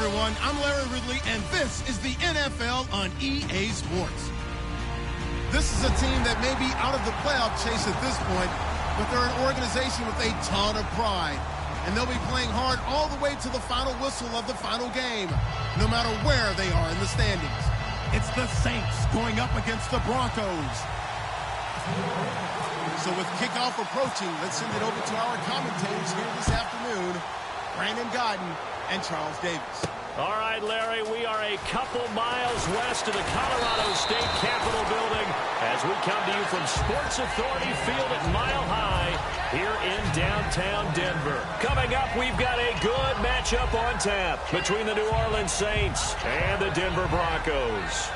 everyone. I'm Larry Ridley, and this is the NFL on EA Sports. This is a team that may be out of the playoff chase at this point, but they're an organization with a ton of pride. And they'll be playing hard all the way to the final whistle of the final game, no matter where they are in the standings. It's the Saints going up against the Broncos. So with kickoff approaching, let's send it over to our commentators here this afternoon, Brandon Godden and Charles Davis. All right, Larry, we are a couple miles west of the Colorado State Capitol building as we come to you from Sports Authority Field at Mile High here in downtown Denver. Coming up, we've got a good matchup on tap between the New Orleans Saints and the Denver Broncos.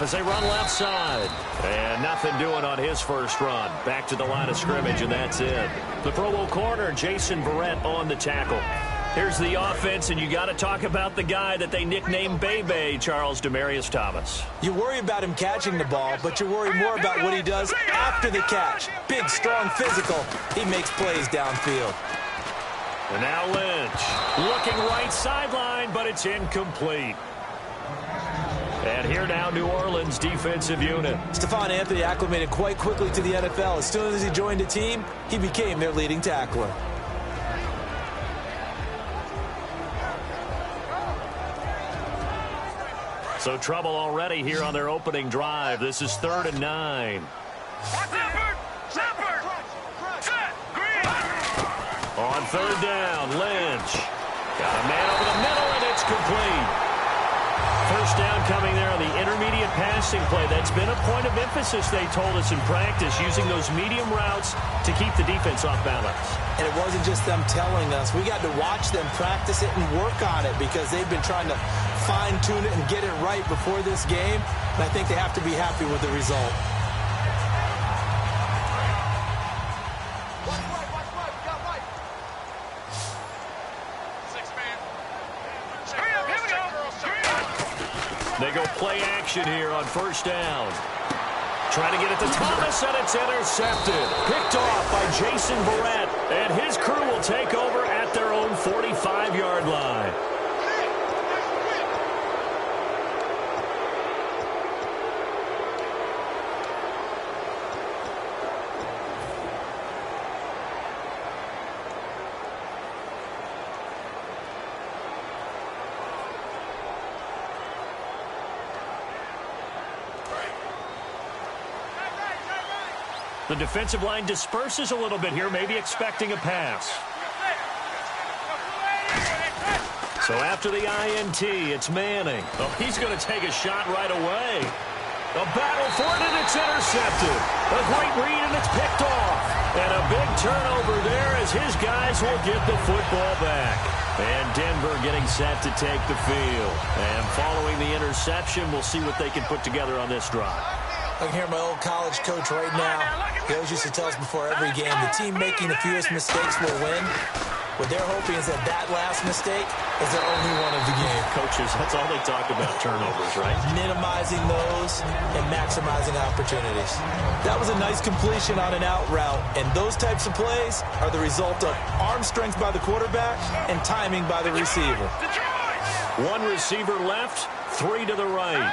As they run left side. And nothing doing on his first run. Back to the line of scrimmage, and that's it. The Pro Bowl corner, Jason Verrett, on the tackle. Here's the offense, and you got to talk about the guy that they nicknamed Bebe, Charles Demarius Thomas. You worry about him catching the ball, but you worry more about what he does after the catch. Big, strong, physical. He makes plays downfield. And now Lynch. Looking right sideline, but it's incomplete. And here now, New Orleans defensive unit. Stephon Anthony acclimated quite quickly to the NFL. As soon as he joined the team, he became their leading tackler. So trouble already here on their opening drive. This is 3rd and 9. On 3rd down, Lynch. Got a man over the middle, and it's complete. First down coming there on the intermediate passing play. That's been a point of emphasis, they told us in practice, using those medium routes to keep the defense off balance. And it wasn't just them telling us. We got to watch them practice it and work on it because they've been trying to fine-tune it and get it right before this game. And I think they have to be happy with the result. They go play action here on first down. Trying to get it to Thomas, and it's intercepted. Picked off by Jason Verrett, and his crew will take over at their own 45-yard line. The defensive line disperses a little bit here, maybe expecting a pass. So after the INT, it's Manning. Oh, he's going to take a shot right away. A battle for it, and it's intercepted. A great read, and it's picked off. And a big turnover there as his guys will get the football back. And Denver getting set to take the field. And following the interception, we'll see what they can put together on this drive. I can hear my old college coach right now. He always used to tell us before every game, the team making the fewest mistakes will win. What they're hoping is that that last mistake is their only one of the game. Coaches, that's all they talk about, turnovers, right? Minimizing those and maximizing opportunities. That was a nice completion on an out route, and those types of plays are the result of arm strength by the quarterback and timing by the receiver. One receiver left, 3 to the right.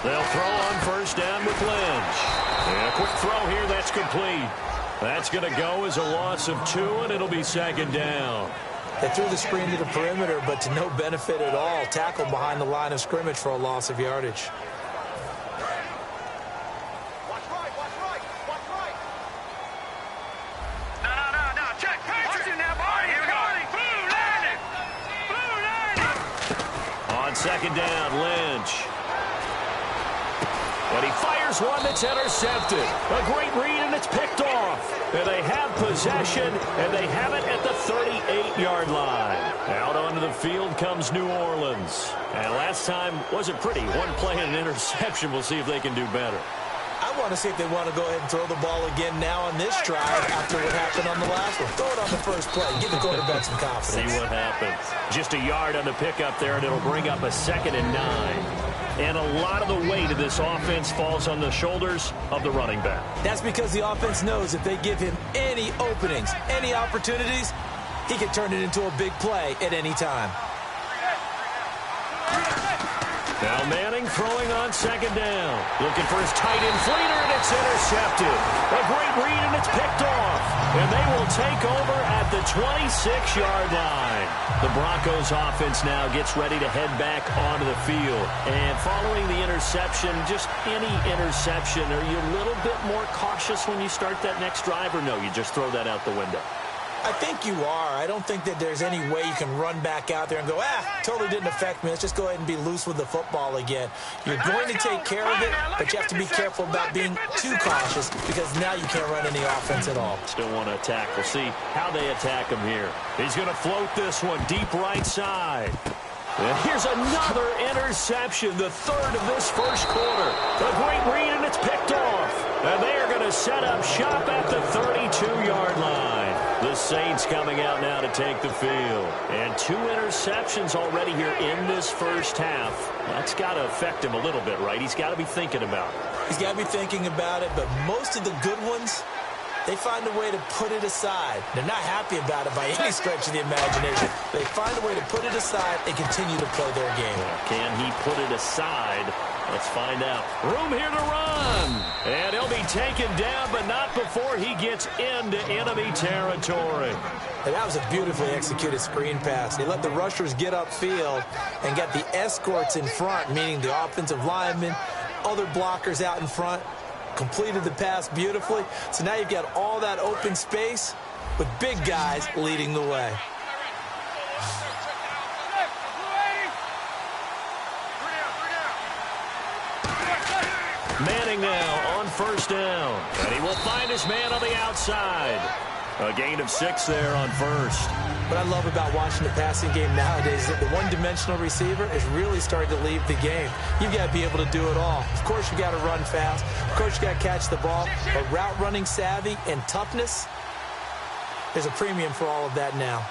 They'll throw on first down with Lynch. And a quick throw here, that's complete. That's going to go as a loss of 2, and it'll be 2nd down. They threw the screen to the perimeter, but to no benefit at all. Tackled behind the line of scrimmage for a loss of yardage. Watch right. No. Check. Watch it now, boy. Here we go. Blue landing. On 2nd down, Lynch. And he fires one that's intercepted. A great read, and it's picked off. And they have possession, and they have it at the 38-yard line. Out onto the field comes New Orleans. And last time wasn't pretty. One play and an interception. We'll see if they can do better. I want to see if they want to go ahead and throw the ball again now on this drive after what happened on the last one. Throw it on the first play. Give the quarterback some confidence. See what happens. Just a yard on the pickup there, and it'll bring up a 2nd and 9. And a lot of the weight of this offense falls on the shoulders of the running back. That's because the offense knows if they give him any openings, any opportunities, he can turn it into a big play at any time. Now Manning throwing on 2nd down. Looking for his tight end Fleeter, and it's intercepted. A great read, and it's picked off. And they will take over at the 26-yard line. The Broncos offense now gets ready to head back onto the field. And following the interception, just any interception, are you a little bit more cautious when you start that next drive, or no, you just throw that out the window? I think you are. I don't think that there's any way you can run back out there and go, totally didn't affect me. Let's just go ahead and be loose with the football again. You're going to take care of it, but you have to be careful about being too cautious because now you can't run any offense at all. Still want to attack. We'll see how they attack him here. He's going to float this one deep right side. And here's another interception, the 3rd of this first quarter. A great read, and it's picked off. And they are going to set up shop at the 32-yard line. The Saints coming out now to take the field. And 2 interceptions already here in this first half. That's got to affect him a little bit, right? He's got to be thinking about it. He's got to be thinking about it, but most of the good ones, they find a way to put it aside. They're not happy about it by any stretch of the imagination. They find a way to put it aside and continue to play their game. Can he put it aside? Let's find out. Room here to run. And he'll be taken down, but not before he gets into enemy territory. And that was a beautifully executed screen pass. He let the rushers get upfield and got the escorts in front, meaning the offensive linemen, other blockers out in front. Completed the pass beautifully. So now you've got all that open space with big guys leading the way. Manning now on 1st down. And he will find his man on the outside. A gain of 6 there on 1st. What I love about watching the passing game nowadays is that the one-dimensional receiver is really starting to leave the game. You've got to be able to do it all. Of course, you've got to run fast. Of course, you've got to catch the ball. But route running savvy and toughness, there's a premium for all of that now.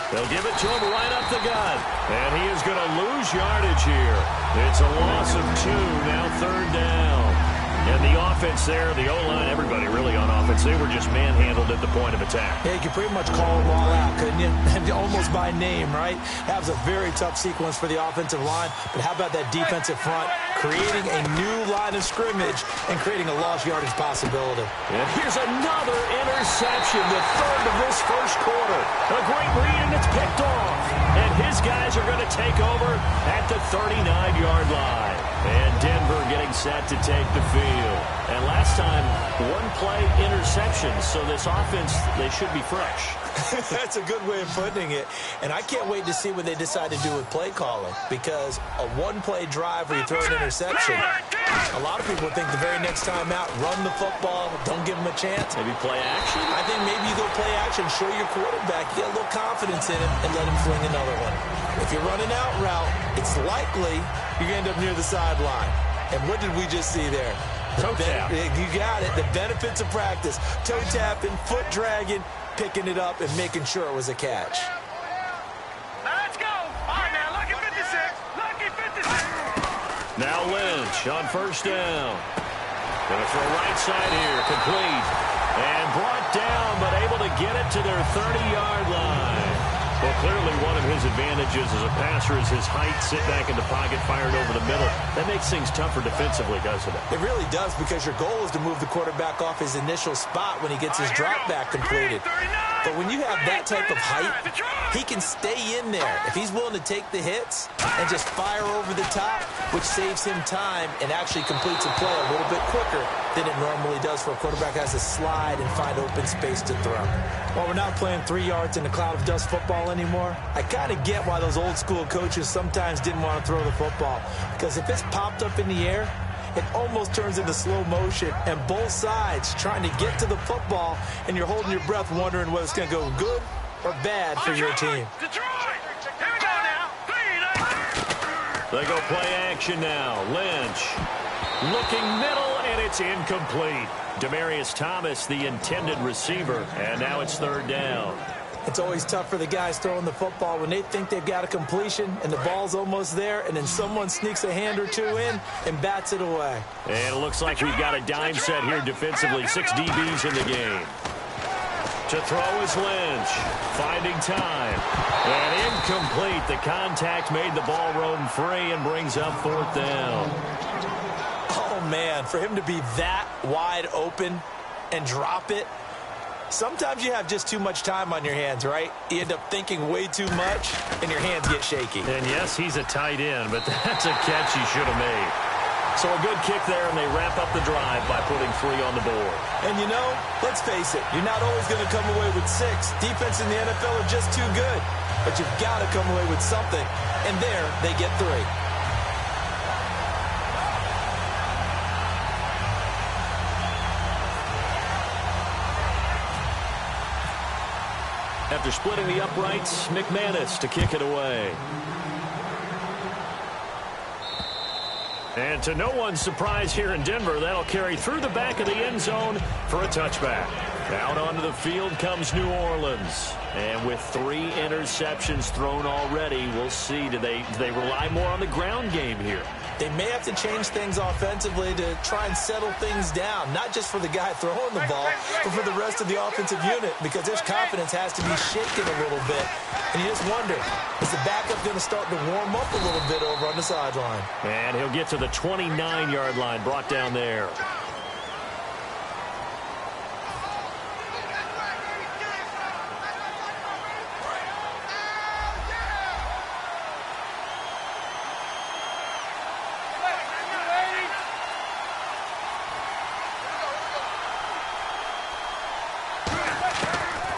They'll give it to him right up the gut. And he is going to lose yardage here. It's a loss of 2, now 3rd down. And the offense there, the O-line, everybody really on offense, they were just manhandled at the point of attack. Yeah, you could pretty much call them all out, couldn't you? Almost by name, right? That was a very tough sequence for the offensive line. But how about that defensive front creating a new line of scrimmage and creating a lost yardage possibility? And here's another interception, the 3rd of this first quarter. A great read, and it's picked off. And his guys are going to take over at the 39-yard line. And Denver getting set to take the field. And last time, 1-play interception. So this offense, they should be fresh. That's a good way of putting it. And I can't wait to see what they decide to do with play calling. Because a 1-play drive where you throw an interception, a lot of people think the very next time out, run the football, don't give them a chance. Maybe play action? I think maybe you go play action, show your quarterback, get a little confidence in him, and let him fling another one. If you're running out route, it's likely you're going to end up near the sideline. And what did we just see there? Toe tap. You got it. The benefits of practice. Toe tapping, foot dragging, picking it up, and making sure it was a catch. Let's go. All right, now, lucky 56. Lucky 56. Now Lynch on 1st down. Going to throw right side here, complete. And brought down, but able to get it to their 30-yard line. Well, clearly one of his advantages as a passer is his height, sit back in the pocket, fired over the middle. That makes things tougher defensively, doesn't it? It really does, because your goal is to move the quarterback off his initial spot when he gets his drop back completed. But when you have that type of height, he can stay in there. If he's willing to take the hits and just fire over the top, which saves him time and actually completes a play a little bit quicker than it normally does for a quarterback has to slide and find open space to throw. While we're not playing 3 yards in a cloud of dust football anymore, I kind of get why those old school coaches sometimes didn't want to throw the football. Because if it's popped up in the air it almost turns into slow motion, and both sides trying to get to the football, and you're holding your breath wondering whether it's going to go good or bad for your team. Detroit! Here we go now. They go play action now. Lynch looking middle, and it's incomplete. Demaryius Thomas, the intended receiver, and now it's third down. It's always tough for the guys throwing the football when they think they've got a completion and the ball's almost there, and then someone sneaks a hand or two in and bats it away. And it looks like we've got a dime set here defensively. 6 DBs in the game. To throw is Lynch. Finding time. And incomplete. The contact made the ball roam free and brings up fourth down. Oh, man, for him to be that wide open and drop it. Sometimes you have just too much time on your hands, right? You end up thinking way too much, and your hands get shaky. And, yes, he's a tight end, but that's a catch he should have made. So a good kick there, and they wrap up the drive by putting 3 on the board. And, you know, let's face it, you're not always going to come away with 6. Defense in the NFL are just too good. But you've got to come away with something, and there they get 3. After splitting the uprights, McManus to kick it away. And to no one's surprise here in Denver, that'll carry through the back of the end zone for a touchback. Out onto the field comes New Orleans. And with 3 interceptions thrown already, we'll see. Do they rely more on the ground game here? They may have to change things offensively to try and settle things down, not just for the guy throwing the ball, but for the rest of the offensive unit, because their confidence has to be shaken a little bit. And you just wonder, is the backup going to start to warm up a little bit over on the sideline? And he'll get to the 29-yard line, brought down there.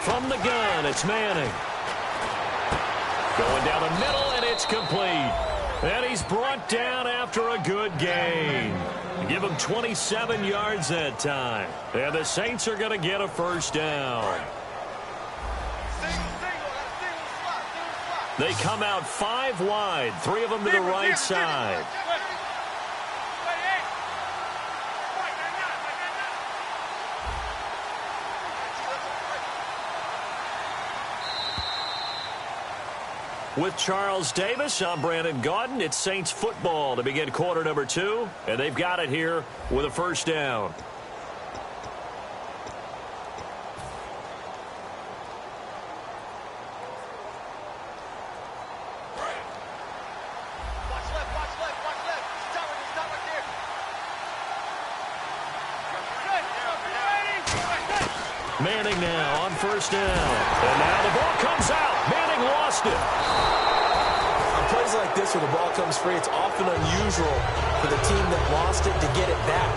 From the gun, it's Manning. Going down the middle, and it's complete. And he's brought down after a good gain. Give him 27 yards that time. And the Saints are going to get a first down. They come out 5 wide, 3 of them to the right side. With Charles Davis, I'm Brandon Gaudin. It's Saints football to begin quarter number 2, and they've got it here with a first down. Manning now on first down. And now the ball comes out. Manning lost it. On plays like this where the ball comes free, it's often unusual for the team that lost it to get it back.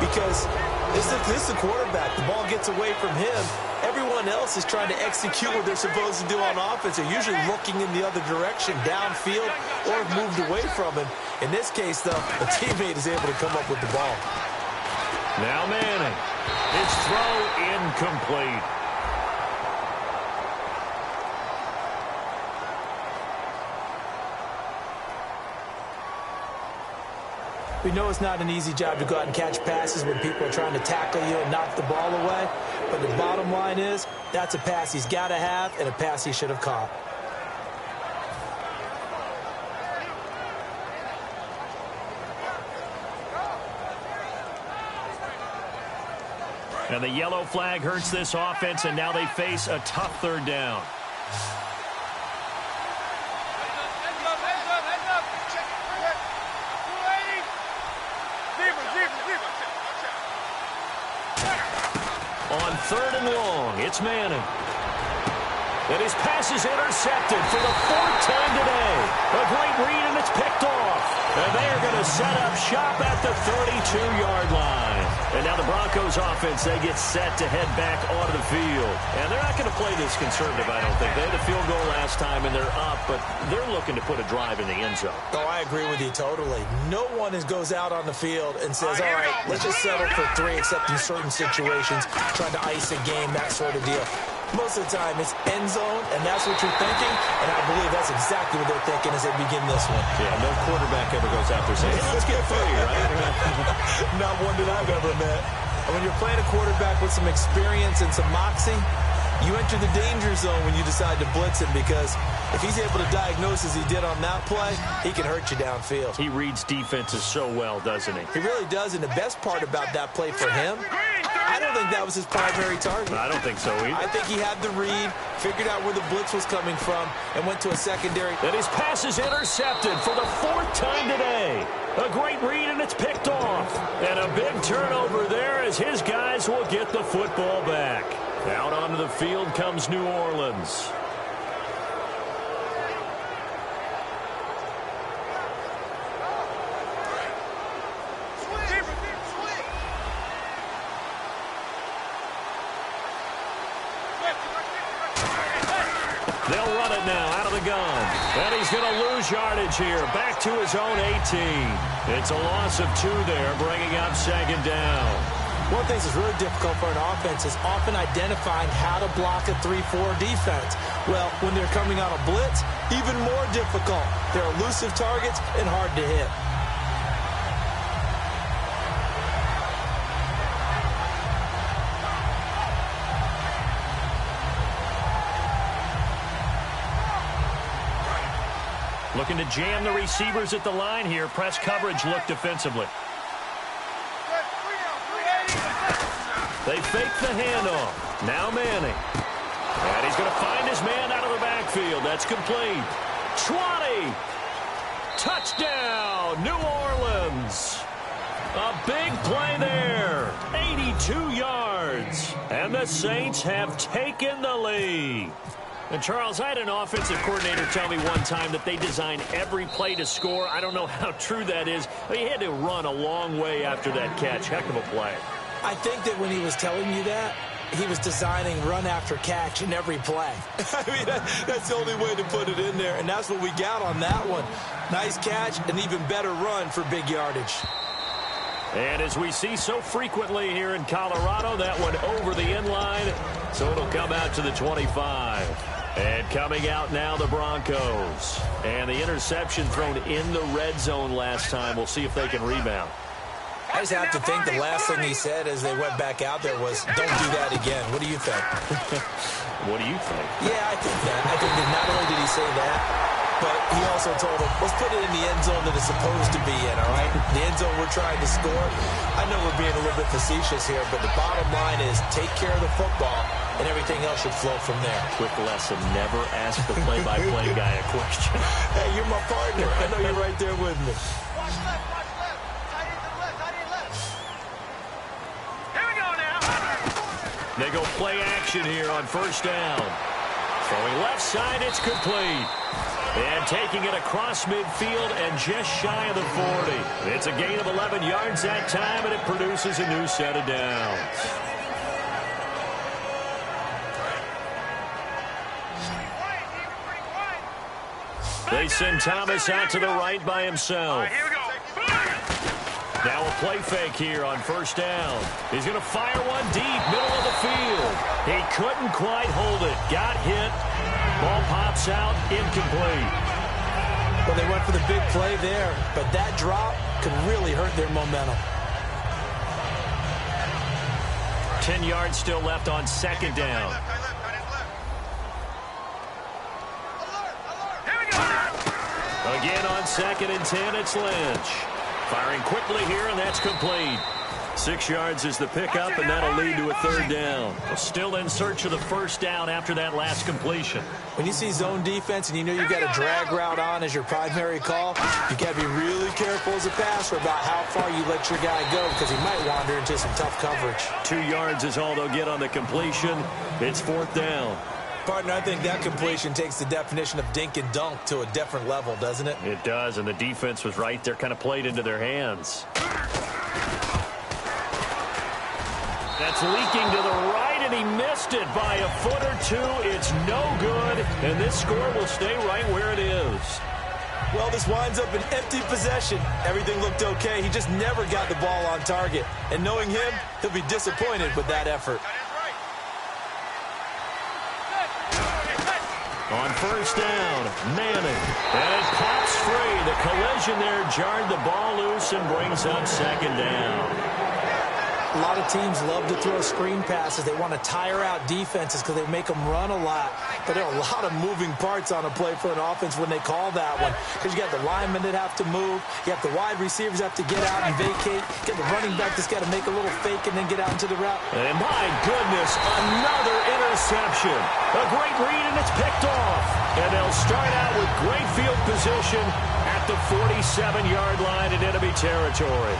Because this is the quarterback. The ball gets away from him. Everyone else is trying to execute what they're supposed to do on offense. They're usually looking in the other direction, downfield, or have moved away from him. In this case, though, a teammate is able to come up with the ball. Now Manning. His throw incomplete. We know it's not an easy job to go out and catch passes when people are trying to tackle you and knock the ball away. But the bottom line is, that's a pass he's got to have and a pass he should have caught. And the yellow flag hurts this offense, and now they face a tough third down. On 3rd and long, it's Manning. And his pass is intercepted for the 4th time today. A great read, and it's picked off. And they are going to set up shop at the 32-yard line. And now the Broncos offense, they get set to head back onto the field. And they're not going to play this conservative, I don't think. They had a field goal last time, and they're up, but they're looking to put a drive in the end zone. Oh, I agree with you totally. No one goes out on the field and says, all right, let's just settle for 3, except in certain situations, trying to ice a game, that sort of deal. Most of the time, it's end zone, and that's what you're thinking, and I believe that's exactly what they're thinking as they begin this one. Yeah, no quarterback ever goes out there saying, hey, let's get free, right? Not one that I've ever met. And when you're playing a quarterback with some experience and some moxie, you enter the danger zone when you decide to blitz him, because if he's able to diagnose as he did on that play, he can hurt you downfield. He reads defenses so well, doesn't he? He really does, and the best part about that play for him, I don't think that was his primary target. I don't think so either. I think he had the read, figured out where the blitz was coming from, and went to a secondary. And his pass is intercepted for the 4th time today. A great read, and it's picked off. And a big turnover there as his guys will get the football back. Out onto the field comes New Orleans. They'll run it now out of the gun. And he's going to lose yardage here. Back to his own 18. It's a loss of 2 there, bringing up 2nd down. One of the things that's really difficult for an offense is often identifying how to block a 3-4 defense. Well, when they're coming on a blitz, even more difficult. They're elusive targets and hard to hit. Looking to jam the receivers at the line here. Press coverage look defensively. They fake the handoff. Now Manning. And he's going to find his man out of the backfield. That's complete. 20. Touchdown, New Orleans. A big play there. 82 yards. And the Saints have taken the lead. And, Charles, I had an offensive coordinator tell me one time that they design every play to score. I don't know how true that is. But he had to run a long way after that catch. Heck of a play. I think that when he was telling you that, he was designing run after catch in every play. I mean, that's the only way to put it in there, and that's what we got on that one. Nice catch, an even better run for big yardage. And as we see so frequently here in Colorado, that one over the end line, so it'll come out to the 25. And coming out now, the Broncos. And the interception thrown in the red zone last time. We'll see if they can rebound. I just have to think the last thing he said as they went back out there was, don't do that again. What do you think? What do you think? Yeah, I think that. I think that not only did he say that, but he also told him, let's put it in the end zone that it's supposed to be in, all right? The end zone we're trying to score. I know we're being a little bit facetious here, but the bottom line is take care of the football, and everything else should flow from there. Quick lesson, never ask the play-by-play guy a question. Hey, you're my partner. I know you're right there with me. Watch left, watch left. Tight end to the left, tight end left. Here we go now. They go play action here on 1st down. Throwing left side, it's complete. And taking it across midfield and just shy of the 40. It's a gain of 11 yards that time, and it produces a new set of downs. They send Thomas out to the right by himself. Here we go. Now a play fake here on 1st down. He's going to fire one deep, middle of the field. He couldn't quite hold it. Got hit. Ball pops out, incomplete. Well, they went for the big play there, but that drop could really hurt their momentum. 10 yards still left on 2nd down. Again on 2nd and 10, it's Lynch. Firing quickly here, and that's complete. 6 yards is the pickup, and that'll lead to a 3rd down. Still in search of the 1st down after that last completion. When you see zone defense and you know you've got a drag route on as your primary call, you got to be really careful as a passer about how far you let your guy go, because he might wander into some tough coverage. 2 yards is all they'll get on the completion. It's 4th down. Partner, I think that completion takes the definition of dink and dunk to a different level, doesn't it? It does, and the defense was right there, kind of played into their hands. That's leaking to the right, and he missed it by a foot or two. It's no good, and this score will stay right where it is. Well, this winds up an empty possession. Everything looked okay. He just never got the ball on target. And knowing him, he'll be disappointed with that effort. On first down, Manning. And it pops free. The collision there jarred the ball loose and brings up second down. A lot of teams love to throw screen passes. They want to tire out defenses because they make them run a lot. But there are a lot of moving parts on a play for an offense when they call that one. Because you got the linemen that have to move. You have the wide receivers that have to get out and vacate. You got the running back that's got to make a little fake and then get out into the route. And my goodness, another interception. A great read, and it's picked off. And they'll start out with great field position at the 47-yard line in enemy territory.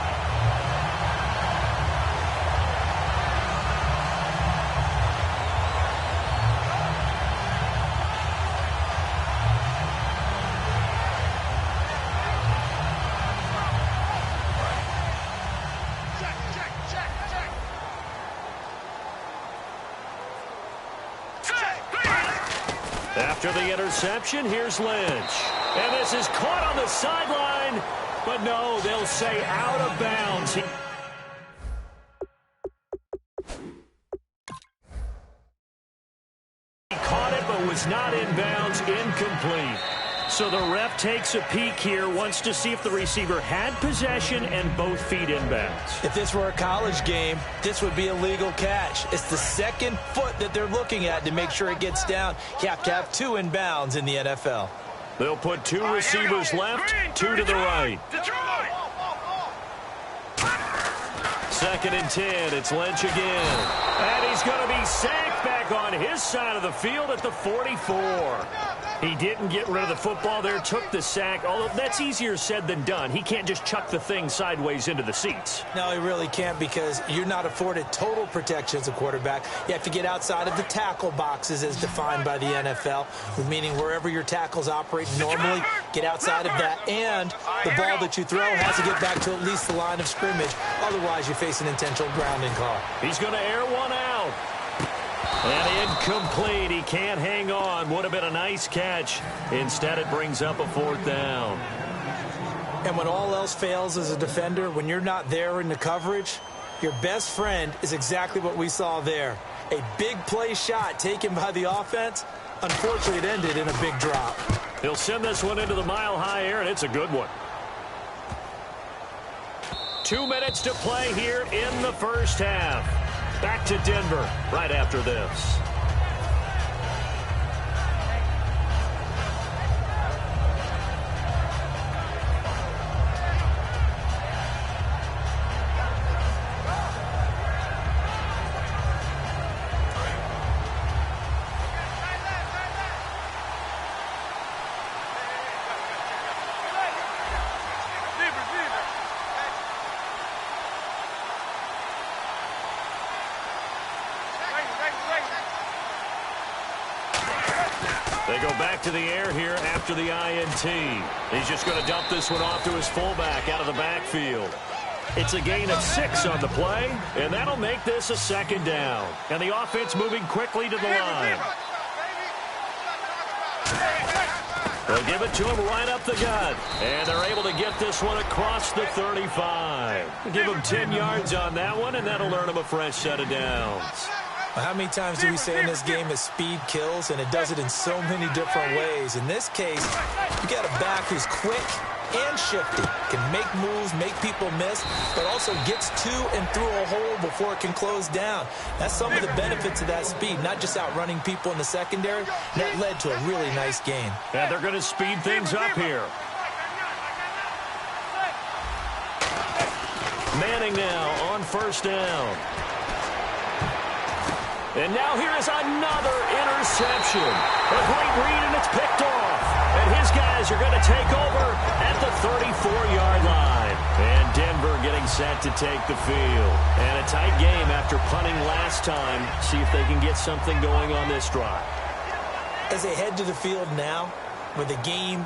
After the interception, here's Lynch. And this is caught on the sideline, but no, they'll say out of bounds. He caught it, but was not in bounds, incomplete. So the ref takes a peek here, wants to see if the receiver had possession and both feet inbounds. If this were a college game, this would be a legal catch. It's the second foot that they're looking at to make sure it gets down. You have to have two inbounds in the NFL. They'll put two receivers left, two to the right. Second and 10, it's Lynch again. And he's going to be sacked back on his side of the field at the 44. He didn't get rid of the football there, took the sack, although that's easier said than done. He can't just chuck the thing sideways into the seats. No, he really can't because you're not afforded total protection as a quarterback. You have to get outside of the tackle boxes as defined by the NFL, meaning wherever your tackles operate normally, get outside of that, and the ball that you throw has to get back to at least the line of scrimmage. Otherwise, you face an intentional grounding call. He's going to air one out. And incomplete. He can't hang on. Would have been a nice catch. Instead, it brings up a fourth down. And when all else fails as a defender, when you're not there in the coverage, your best friend is exactly what we saw there. A big play shot taken by the offense. Unfortunately, it ended in a big drop. He'll send this one into the mile-high air, and it's a good one. 2 minutes to play here in the first half. Back to Denver right after this. They go back to the air here after the INT. He's just going to dump this one off to his fullback out of the backfield. It's a gain of 6 on the play, and that'll make this a second down. And the offense moving quickly to the line. They'll give it to him right up the gut. And they're able to get this one across the 35. Give him 10 yards on that one, and that'll earn him a fresh set of downs. How many times do we say in this game that speed kills, and it does it in so many different ways? In this case, you got a back who's quick and shifty, can make moves, make people miss, but also gets to and through a hole before it can close down. That's some of the benefits of that speed, not just outrunning people in the secondary. That led to a really nice gain. And they're going to speed things up here. Manning now on first down. And now here is another interception. A great read, and it's picked off. And his guys are going to take over at the 34-yard line. And Denver getting set to take the field. And a tight game after punting last time. See if they can get something going on this drive. As they head to the field now, with the game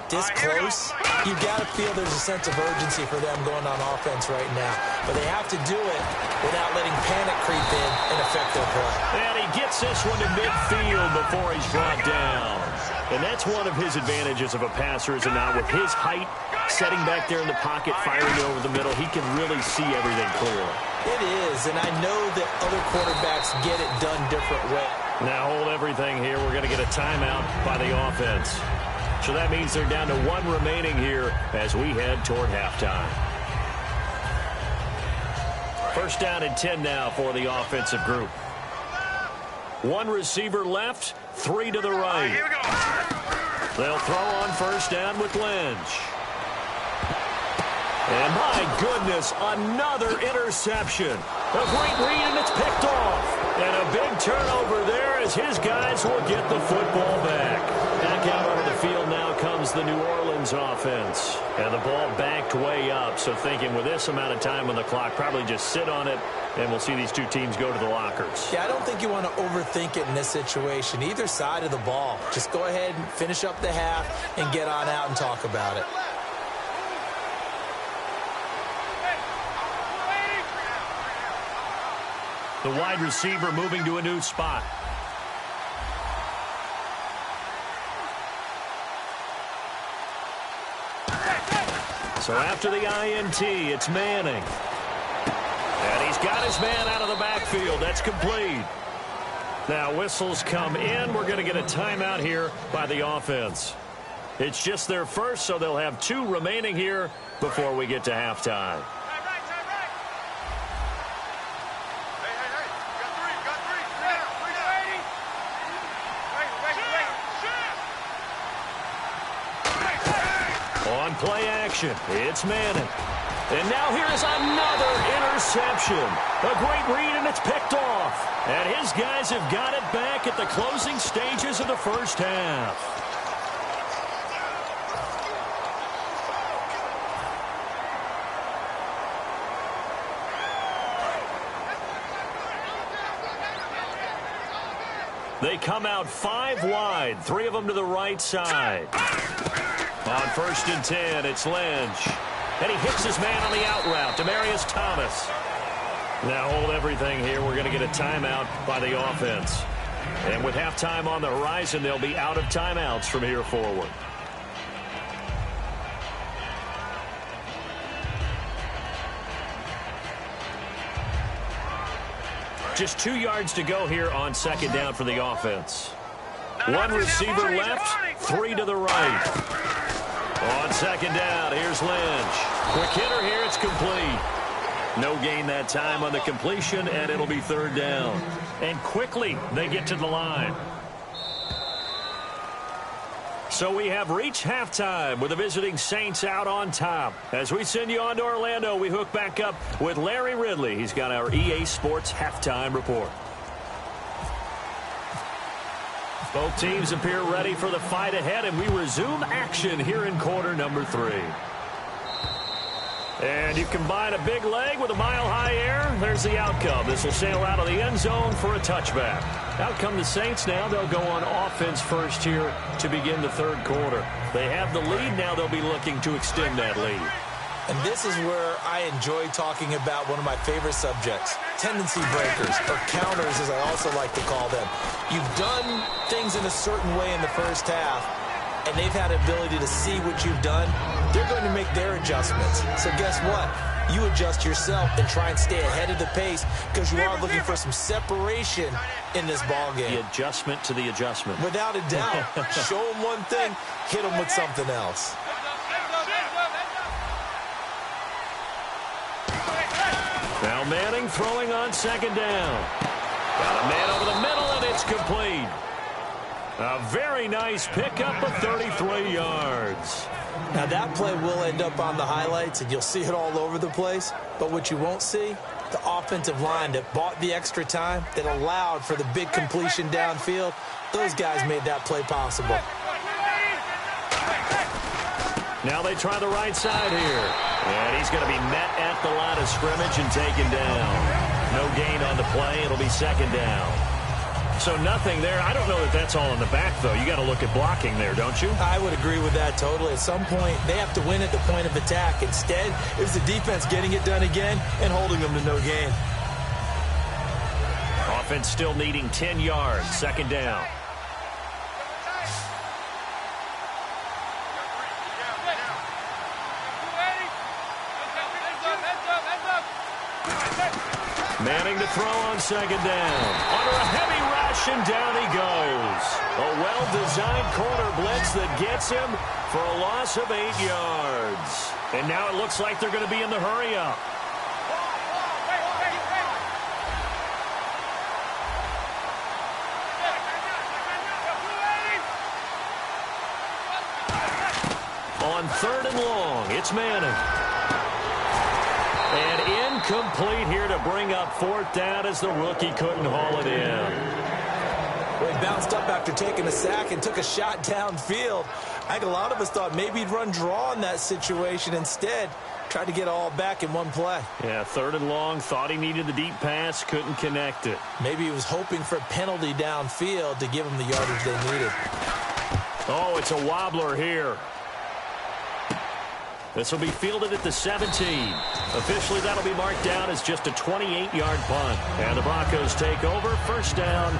this close, you've got to feel there's a sense of urgency for them going on offense right now. But they have to do it without letting panic creep in and affect their play. And he gets this one to midfield before he's brought down. And that's one of his advantages of a passer, is it not? With his height, setting back there in the pocket, firing it over the middle, he can really see everything clearly. It is, and I know that other quarterbacks get it done different ways. Now hold everything here. We're going to get a timeout by the offense. So that means they're down to one remaining here as we head toward halftime. First down and 10 now for the offensive group. One receiver left, three to the right. Here we go. They'll throw on first down with Lynch. And my goodness, another interception. A great read, and it's picked off. And a big turnover there as his guys will get the football back. Back out onto the field now comes the New Orleans offense. And the ball backed way up. So thinking with this amount of time on the clock, probably just sit on it, and we'll see these two teams go to the lockers. Yeah, I don't think you want to overthink it in this situation. Either side of the ball. Just go ahead and finish up the half and get on out and talk about it. The wide receiver moving to a new spot. So after the INT, it's Manning. And he's got his man out of the backfield. That's complete. Now whistles come in. We're going to get a timeout here by the offense. It's just their first, so they'll have two remaining here before we get to halftime. On play action, it's Madden. And now here is another interception. A great read, and it's picked off. And his guys have got it back at the closing stages of the first half. They come out 5 wide, 3 of them to the right side. On first and 10, it's Lynch. And he hits his man on the out route, Demaryius Thomas. Now hold everything here. We're going to get a timeout by the offense. And with halftime on the horizon, they'll be out of timeouts from here forward. Just 2 yards to go here on second down for the offense. One receiver left, 3 to the right. On second down, here's Lynch. Quick hitter here, it's complete. No gain that time on the completion, and it'll be third down. And quickly, they get to the line. So we have reached halftime with the visiting Saints out on top. As we send you on to Orlando, we hook back up with Larry Ridley. He's got our EA Sports halftime report. Both teams appear ready for the fight ahead, and we resume action here in quarter number 3. And you combine a big leg with a mile-high air, there's the outcome. This will sail out of the end zone for a touchback. Out come the Saints now. They'll go on offense first here to begin the third quarter. They have the lead. Now they'll be looking to extend that lead. And this is where I enjoy talking about one of my favorite subjects, tendency breakers, or counters as I also like to call them. You've done things in a certain way in the first half, and they've had the ability to see what you've done. They're going to make their adjustments. So guess what? You adjust yourself and try and stay ahead of the pace because you are looking for some separation in this ball game. The adjustment to the adjustment. Without a doubt. Show them one thing, hit them with something else. Now Manning throwing on second down. Got a man over the middle, and it's complete. A very nice pickup of 33 yards. Now that play will end up on the highlights, and you'll see it all over the place. But what you won't see, the offensive line that bought the extra time, that allowed for the big completion downfield, those guys made that play possible. Now they try the right side here. And he's going to be met at the line of scrimmage and taken down. No gain on the play. It'll be second down. So nothing there. I don't know that that's all in the back, though. You got to look at blocking there, don't you? I would agree with that totally. At some point, they have to win at the point of attack. Instead, it's the defense getting it done again and holding them to no gain. Offense still needing 10 yards. Second down. Manning to throw on second down. Under a heavy rush, and down he goes. A well-designed corner blitz that gets him for a loss of 8 yards. And now it looks like they're going to be in the hurry-up. On third and long, it's Manning. And incomplete here to bring up fourth down as the rookie couldn't haul it in. Well, he bounced up after taking a sack and took a shot downfield. I think a lot of us thought maybe he'd run draw in that situation. Instead, tried to get it all back in one play. Yeah, third and long, thought he needed the deep pass, couldn't connect it. Maybe he was hoping for a penalty downfield to give him the yardage they needed. Oh, it's a wobbler here. This will be fielded at the 17. Officially, that'll be marked down as just a 28-yard punt. And the Broncos take over, first down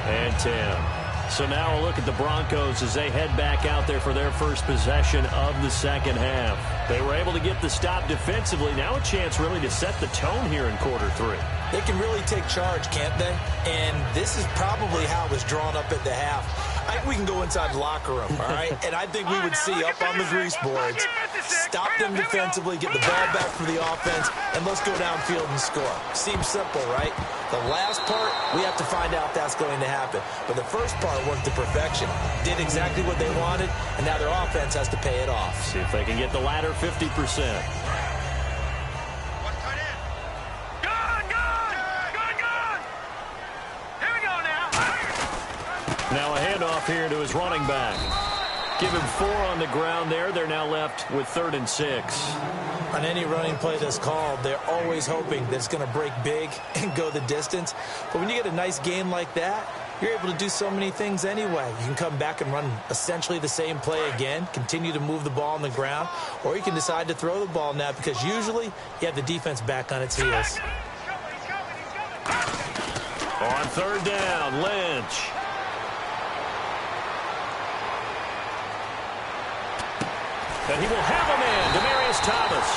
and 10. So now a look at the Broncos as they head back out there for their first possession of the second half. They were able to get the stop defensively. Now a chance really to set the tone here in quarter three. They can really take charge, can't they? And this is probably how it was drawn up at the half. I think we can go inside the locker room, all right? And I think we would see up on the grease boards, stop them defensively, get the ball back for the offense, and let's go downfield and score. Seems simple, right? The last part, we have to find out that's going to happen. But the first part worked to perfection. Did exactly what they wanted, and now their offense has to pay it off. See if they can get the latter 50%. Now a handoff here to his running back. Give him 4 on the ground there. They're now left with 3rd and 6. On any running play that's called, they're always hoping that it's going to break big and go the distance. But when you get a nice game like that, you're able to do so many things anyway. You can come back and run essentially the same play again, continue to move the ball on the ground, or you can decide to throw the ball now because usually you have the defense back on its heels. On third down, Lynch. And he will have a man, Demaryius Thomas.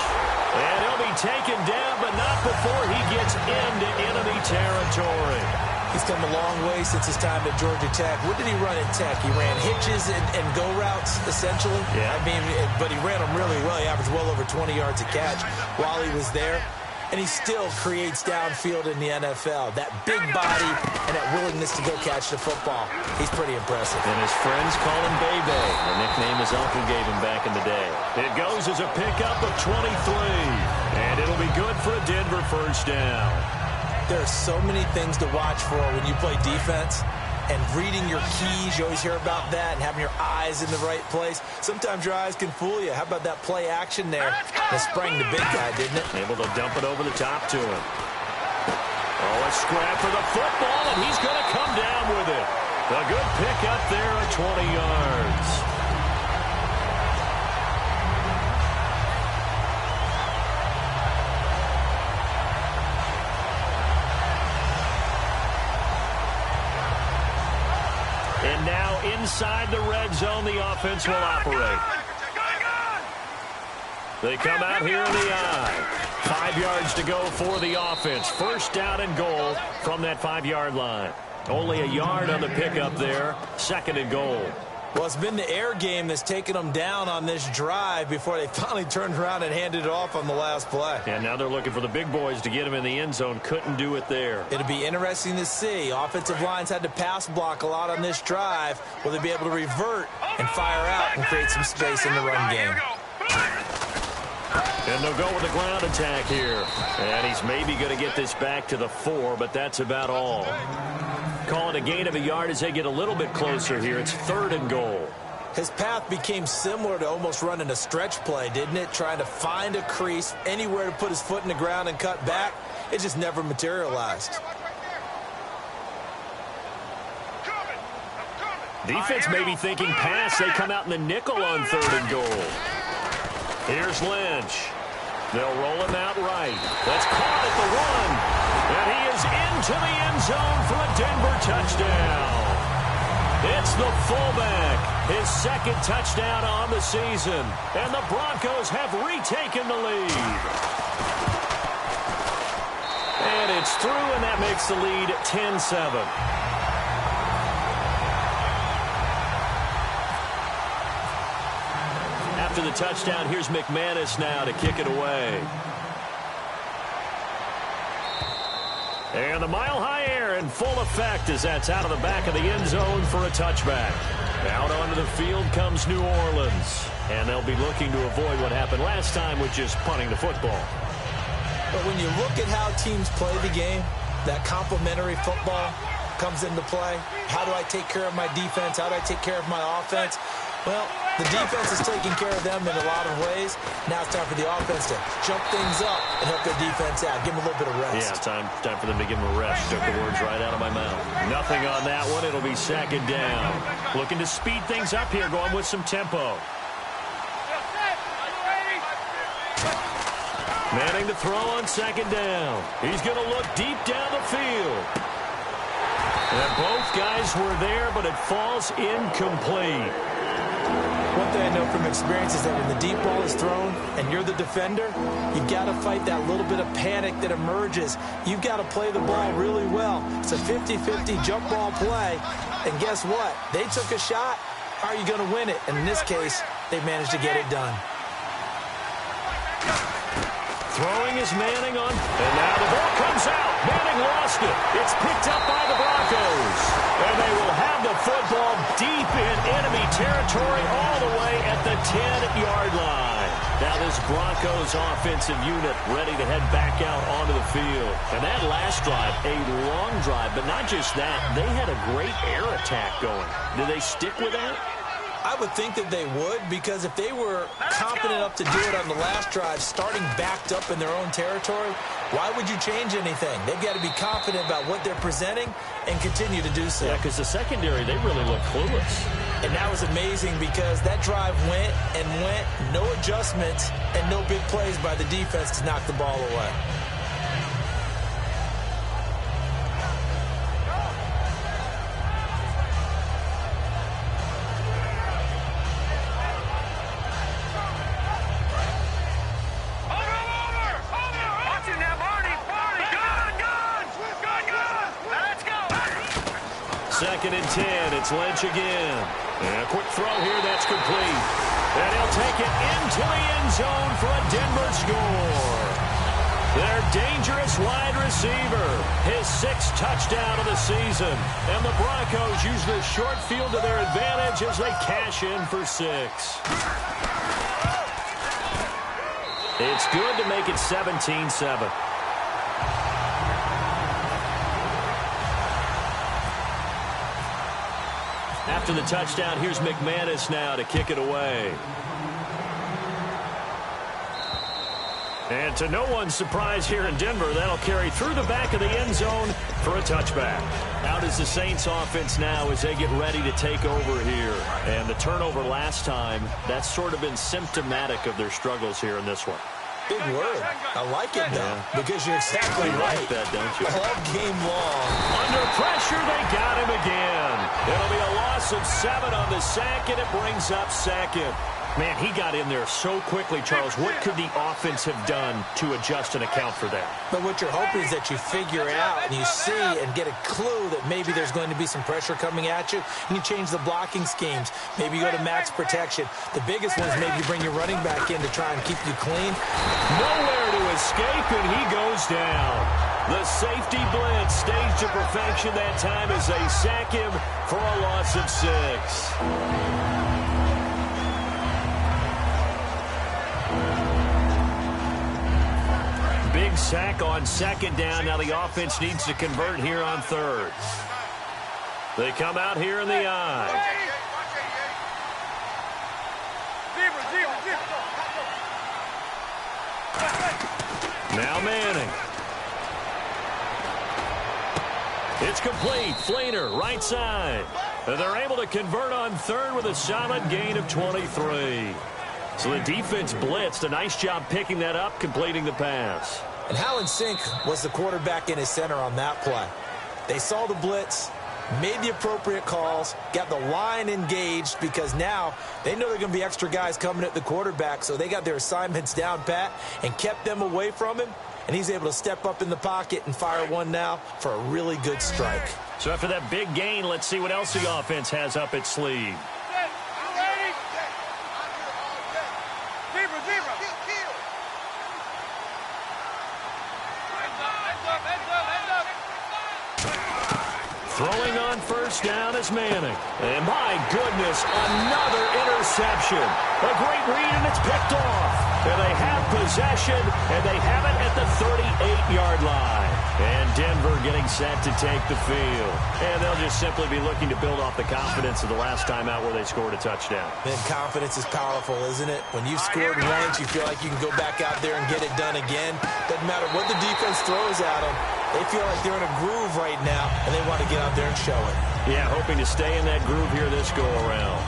And he'll be taken down, but not before he gets into enemy territory. He's come a long way since his time at Georgia Tech. What did he run at Tech? He ran hitches and go routes, essentially. Yeah. I mean, but he ran them really well. He averaged well over 20 yards a catch while he was there. And he still creates downfield in the NFL. That big body and that willingness to go catch the football. He's pretty impressive. And his friends call him Bebe, the nickname his uncle gave him back in the day. It goes as a pickup of 23. And it'll be good for a Denver first down. There are so many things to watch for when you play defense. And reading your keys, you always hear about that, and having your eyes in the right place. Sometimes your eyes can fool you. How about that play action there? That sprang the big guy, didn't it? Able to dump it over the top to him. Oh, a scrap for the football, and he's going to come down with it. A good pick up there at 20 yards. And now inside the red zone, the offense will operate. They come out here in the eye. 5 yards to go for the offense. First down and goal from that 5-yard line. Only a yard on the pickup there. 2nd and goal. Well, it's been the air game that's taken them down on this drive before they finally turned around and handed it off on the last play. And now they're looking for the big boys to get him in the end zone. Couldn't do it there. It'll be interesting to see. Offensive lines had to pass block a lot on this drive. Will they be able to revert and fire out and create some space in the run game? And they'll go with a ground attack here. And he's maybe going to get this back to the 4, but that's about all. Call it a gain of a yard as they get a little bit closer here. It's 3rd and goal. His path became similar to almost running a stretch play, didn't it? Trying to find a crease, anywhere to put his foot in the ground and cut back. It just never materialized. Defense may be thinking pass. They come out in the nickel on 3rd and goal. Here's Lynch. They'll roll him out right. That's caught at the 1. And he is into the end zone for a Denver touchdown. It's the fullback. His 2nd touchdown on the season. And the Broncos have retaken the lead. And it's through, and that makes the lead 10-7. After the touchdown, here's McManus now to kick it away. And the mile-high air in full effect as that's out of the back of the end zone for a touchback. Out onto the field comes New Orleans. And they'll be looking to avoid what happened last time with just punting the football. But when you look at how teams play the game, that complementary football comes into play. How do I take care of my defense? How do I take care of my offense? Well, the defense is taking care of them in a lot of ways. Now it's time for the offense to jump things up and help their defense out. Give them a little bit of rest. Yeah, time for them to give them a rest. Took the words right out of my mouth. Nothing on that one. It'll be 2nd down. Looking to speed things up here, going with some tempo. Manning to throw on 2nd down. He's going to look deep down the field. And both guys were there, but it falls incomplete. One thing I know from experience is that when the deep ball is thrown and you're the defender, you've got to fight that little bit of panic that emerges. You've got to play the ball really well. It's a 50-50 jump ball play. And guess what? They took a shot. How are you going to win it? And in this case, they managed to get it done. Throwing is Manning on, and now the ball comes out. Manning lost it. It's picked up by the Broncos. And they will have the football deep in enemy territory all the way at the 10-yard line. Now this Broncos offensive unit ready to head back out onto the field. And that last drive, a long drive, but not just that. They had a great air attack going. Did they stick with that? I would think that they would, because if they were confident enough to do it on the last drive, starting backed up in their own territory, why would you change anything? They've got to be confident about what they're presenting and continue to do so. Yeah, because the secondary, they really look clueless. And that was amazing because that drive went and went, no adjustments and no big plays by the defense to knock the ball away. Second and 10. It's Lynch again. And a quick throw here. That's complete. And he'll take it into the end zone for a Denver score. Their dangerous wide receiver. His 6th touchdown of the season. And the Broncos use the short field to their advantage as they cash in for 6. It's good to make it 17-7. After the touchdown, here's McManus now to kick it away. And to no one's surprise here in Denver, that'll carry through the back of the end zone for a touchback. Out is the Saints offense now as they get ready to take over here. And the turnover last time, that's sort of been symptomatic of their struggles here in this one. Big word. I like it, though, because you're exactly right. You like that, don't you? All game long. Under pressure, they got him again. It'll be a loss of 7 on the sack, and it brings up 2nd. Man, he got in there so quickly, Charles. What could the offense have done to adjust and account for that? But what you're hoping is that you figure out and you see and get a clue that maybe there's going to be some pressure coming at you, and you change the blocking schemes. Maybe you go to max protection. The biggest one is maybe you bring your running back in to try and keep you clean. Nowhere to escape, and he goes down. The safety blitz staged to perfection that time as they sack him for a loss of 6. Big sack on 2nd down. Now the offense needs to convert here on 3rd. They come out here in the eye. Now Manning. It's complete. Fleener, right side. And they're able to convert on third with a solid gain of 23. So the defense blitzed. A nice job picking that up, completing the pass. And how in sync was the quarterback and his center on that play? They saw the blitz, made the appropriate calls, got the line engaged because now they know they're going to be extra guys coming at the quarterback, so they got their assignments down pat and kept them away from him, and he's able to step up in the pocket and fire one now for a really good strike. So after that big gain, let's see what else the offense has up its sleeve. Throwing on first down is Manning. And my goodness, another interception. A great read, and it's picked off. And they have possession, and they have it at the 38-yard line. And Denver getting set to take the field. And they'll just simply be looking to build off the confidence of the last time out where they scored a touchdown. Man, confidence is powerful, isn't it? When you've scored once, you feel like you can go back out there and get it done again. Doesn't matter what the defense throws at them. They feel like they're in a groove right now, and they want to get out there and show it. Yeah, hoping to stay in that groove here this go-around.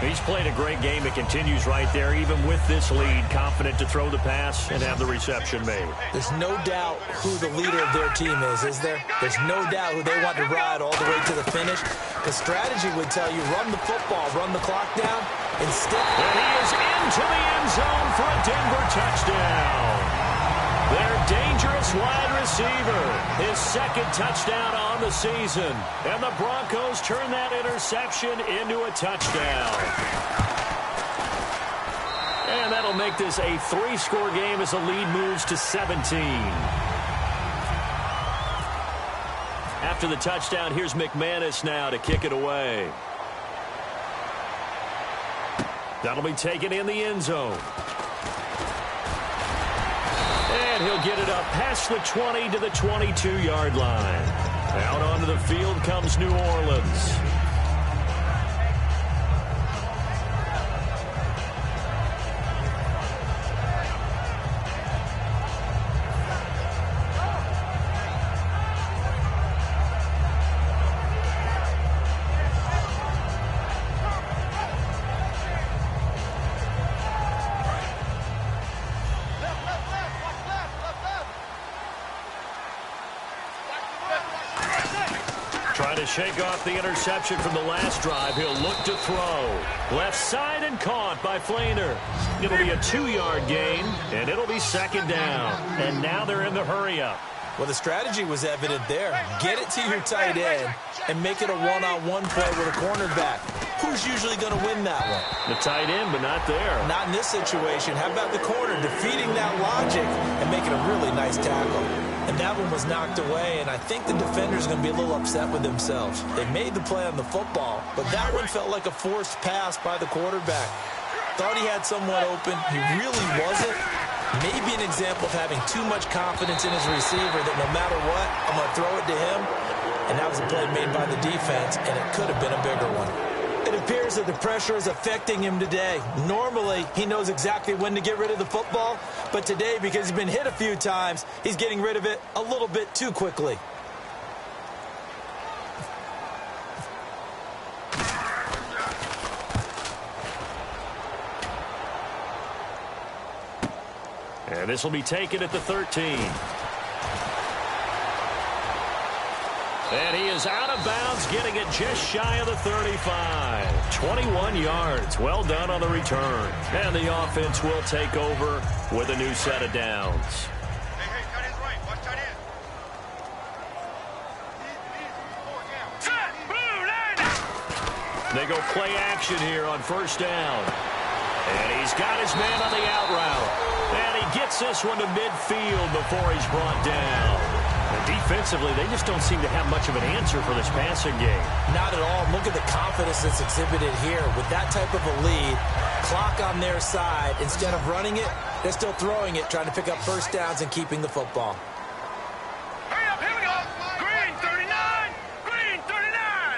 He's played a great game. It continues right there, even with this lead, confident to throw the pass and have the reception made. There's no doubt who the leader of their team is there? There's no doubt who they want to ride all the way to the finish. The strategy would tell you, run the football, run the clock down, instead. And he is into the end zone for a Denver touchdown. Their dangerous wide receiver, his second touchdown on the season. And the Broncos turn that interception into a touchdown. And that'll make this a 3-score game as the lead moves to 17. After the touchdown, here's McManus now to kick it away. That'll be taken in the end zone. And he'll get it up past the 20 to the 22-yard line. Out onto the field comes New Orleans. Trying to shake off the interception from the last drive. He'll look to throw. Left side and caught by Flainer. It'll be a 2-yard gain, and it'll be second down. And now they're in the hurry-up. Well, the strategy was evident there. Get it to your tight end and make it a one-on-one play with a cornerback. Who's usually going to win that one? The tight end, but not there. Not in this situation. How about the corner defeating that logic and making a really nice tackle? And that one was knocked away, and I think the defender's going to be a little upset with themselves. They made the play on the football, but that one felt like a forced pass by the quarterback. Thought he had someone open. He really wasn't. Maybe an example of having too much confidence in his receiver that no matter what, I'm going to throw it to him. And that was a play made by the defense, and it could have been a bigger one. It appears that the pressure is affecting him today. Normally, he knows exactly when to get rid of the football, but today, because he's been hit a few times, he's getting rid of it a little bit too quickly. And this will be taken at the 13. And he is out of bounds, getting it just shy of the 35. 21 yards. Well done on the return. And the offense will take over with a new set of downs. Hey, tight end's right. Watch tight end. Set, blue line. They go play action here on first down. And he's got his man on the out route. And he gets this one to midfield before he's brought down. And defensively, they just don't seem to have much of an answer for this passing game. Not at all. Look at the confidence that's exhibited here. With that type of a lead, clock on their side, instead of running it, they're still throwing it, trying to pick up first downs and keeping the football. Hurry up, here we go. Green 39. Green 39.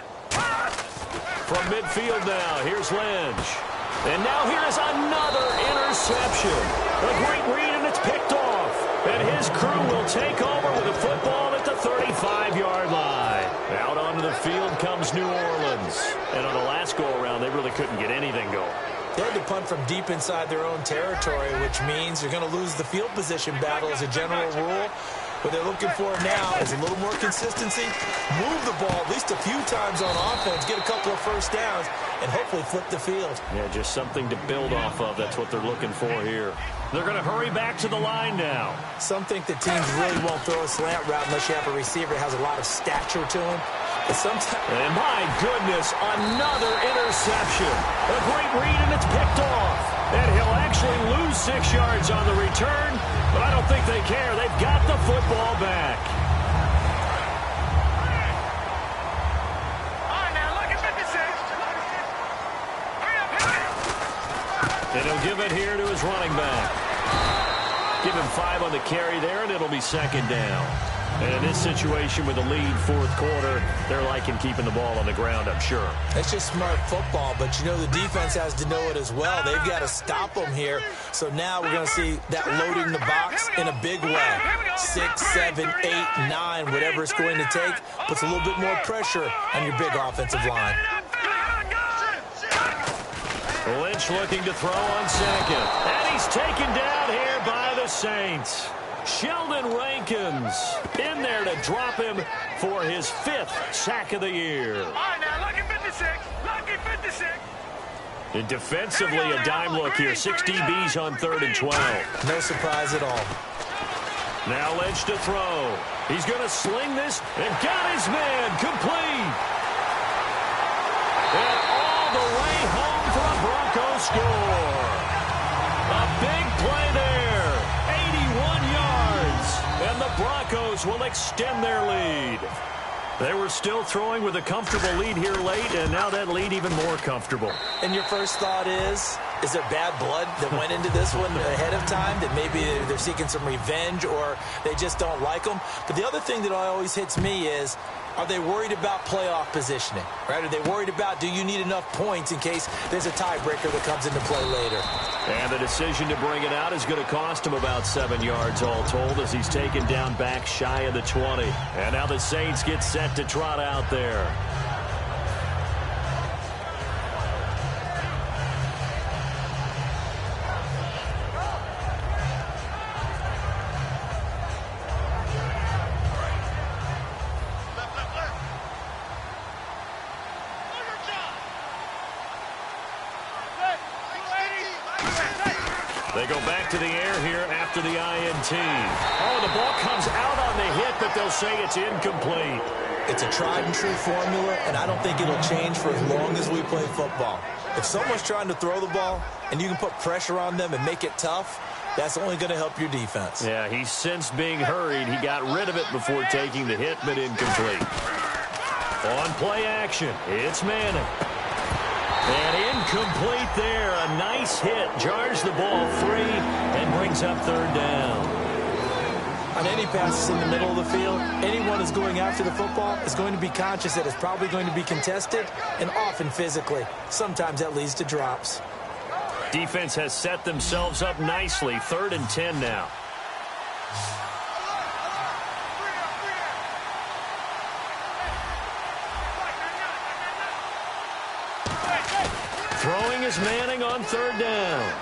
From midfield now, here's Lynch. And now here is another interception. A great read, and it's picked off. And his crew will take over with a football at the 35-yard line. Out onto the field comes New Orleans. And on the last go-around, they really couldn't get anything going. They had to punt from deep inside their own territory, which means you're going to lose the field position battle as a general rule. What they're looking for now is a little more consistency, move the ball at least a few times on offense, get a couple of first downs, and hopefully flip the field. Yeah, just something to build off of. That's what they're looking for here. They're going to hurry back to the line now. Some think that teams really won't throw a slant route unless you have a receiver that has a lot of stature to him. But sometimes... And my goodness, another interception. A great read, and it's picked off. And he'll actually lose 6 yards on the return, but I don't think they care. They've got the football back. All right, now look at 56. Hurry up, hit it. And he'll give it here to his running back. Give him 5 on the carry there, and it'll be second down. And in this situation with the lead fourth quarter, they're liking keeping the ball on the ground, I'm sure. It's just smart football, but you know the defense has to know it as well. They've got to stop them here. So now we're going to see that loading the box in a big way. 6, 7, 8, 9, whatever it's going to take, puts a little bit more pressure on your big offensive line. Lynch looking to throw on second. And he's taken down here by the Saints. Sheldon Rankins in there to drop him for his 5th sack of the year. All right, now look at 56. Lucky 56. And defensively, a dime look here. 6 DBs on 3rd and 12. No surprise at all. Now Lynch to throw. He's going to sling this and got his man complete. And all the way home for a Broncos score. A big play there. 81 yards. And the Broncos will extend their lead. They were still throwing with a comfortable lead here late, and now that lead even more comfortable. And your first thought is there bad blood that went into this one ahead of time, that maybe they're seeking some revenge or they just don't like them? But the other thing that always hits me is, are they worried about playoff positioning, right? Are they worried about, do you need enough points in case there's a tiebreaker that comes into play later? And the decision to bring it out is going to cost him about 7 yards all told as he's taken down back shy of the 20. And now the Saints get set to trot out there. They go back to the air here after the INT. Oh, the ball comes out on the hit, but they'll say it's incomplete. It's a tried-and-true formula, and I don't think it'll change for as long as we play football. If someone's trying to throw the ball and you can put pressure on them and make it tough, that's only going to help your defense. Yeah, he's sensed being hurried. He got rid of it before taking the hit, but incomplete. On play action, it's Manning. And incomplete there. A nice hit. Jars the ball free and brings up 3rd down. On any passes in the middle of the field, anyone who's going after the football is going to be conscious that it's probably going to be contested and often physically. Sometimes that leads to drops. Defense has set themselves up nicely. 3rd and 10 now. Throwing is Manning on 3rd down.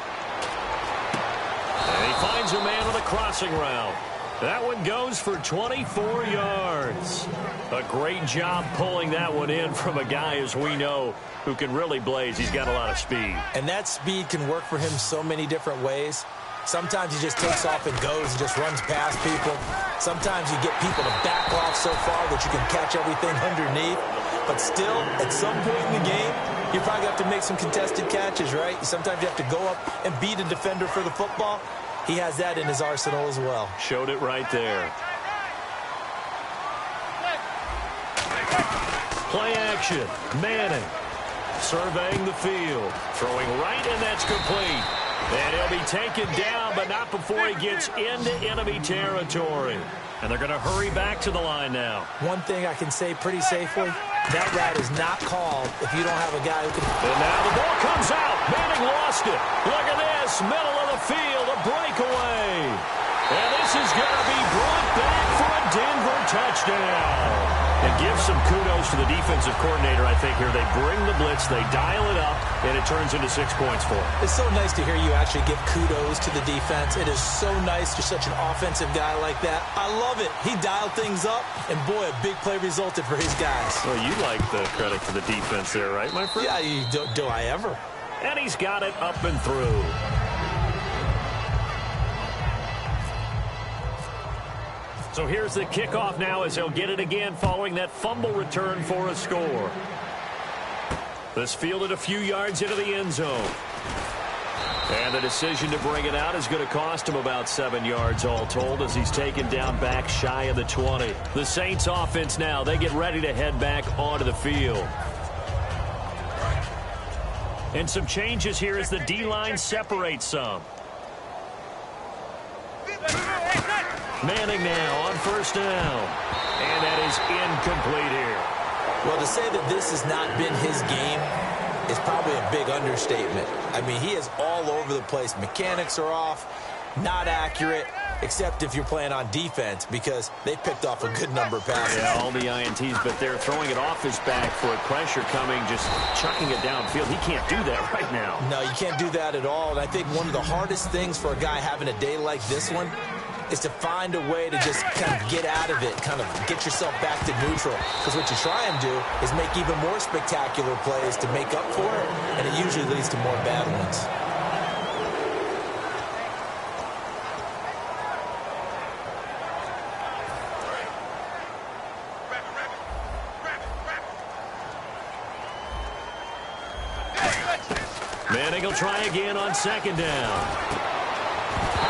And he finds a man on the crossing route. That one goes for 24 yards. A great job pulling that one in from a guy, as we know, who can really blaze. He's got a lot of speed. And that speed can work for him so many different ways. Sometimes he just takes off and goes and just runs past people. Sometimes you get people to back off so far that you can catch everything underneath. But still, at some point in the game, you probably have to make some contested catches, right? Sometimes you have to go up and beat a defender for the football. He has that in his arsenal as well. Showed it right there. Play action. Manning surveying the field. Throwing right, and that's complete. And he'll be taken down, but not before he gets into enemy territory. And they're going to hurry back to the line now. One thing I can say pretty safely, that route is not called if you don't have a guy who can... And now the ball comes out. Manning lost it. Look at this. Middle of the field. A breakaway. And this is going to be brought back for a Denver touchdown. And give some kudos to the defensive coordinator, I think, here. They bring the blitz, they dial it up, and it turns into 6 points for them. It's so nice to hear you actually give kudos to the defense. It is so nice you're such an offensive guy like that. I love it. He dialed things up, and boy, a big play resulted for his guys. Well, you like the credit to the defense there, right, my friend? Yeah, do I ever? And he's got it up and through. So here's the kickoff now as he'll get it again following that fumble return for a score. This fielded a few yards into the end zone. And the decision to bring it out is going to cost him about 7 yards all told as he's taken down back shy of the 20. The Saints offense now, they get ready to head back onto the field. And some changes here as the D-line separates some. Manning now on first down. And that is incomplete here. Well, to say that this has not been his game is probably a big understatement. I mean, he is all over the place. Mechanics are off, not accurate, except if you're playing on defense because they picked off a good number of passes. Yeah, all the INTs, but they're throwing it off his back for pressure coming, just chucking it downfield. He can't do that right now. No, you can't do that at all. And I think one of the hardest things for a guy having a day like this one is to find a way to just kind of get out of it, kind of get yourself back to neutral. Because what you try and do is make even more spectacular plays to make up for it, and it usually leads to more bad ones. Manning will try again on second down.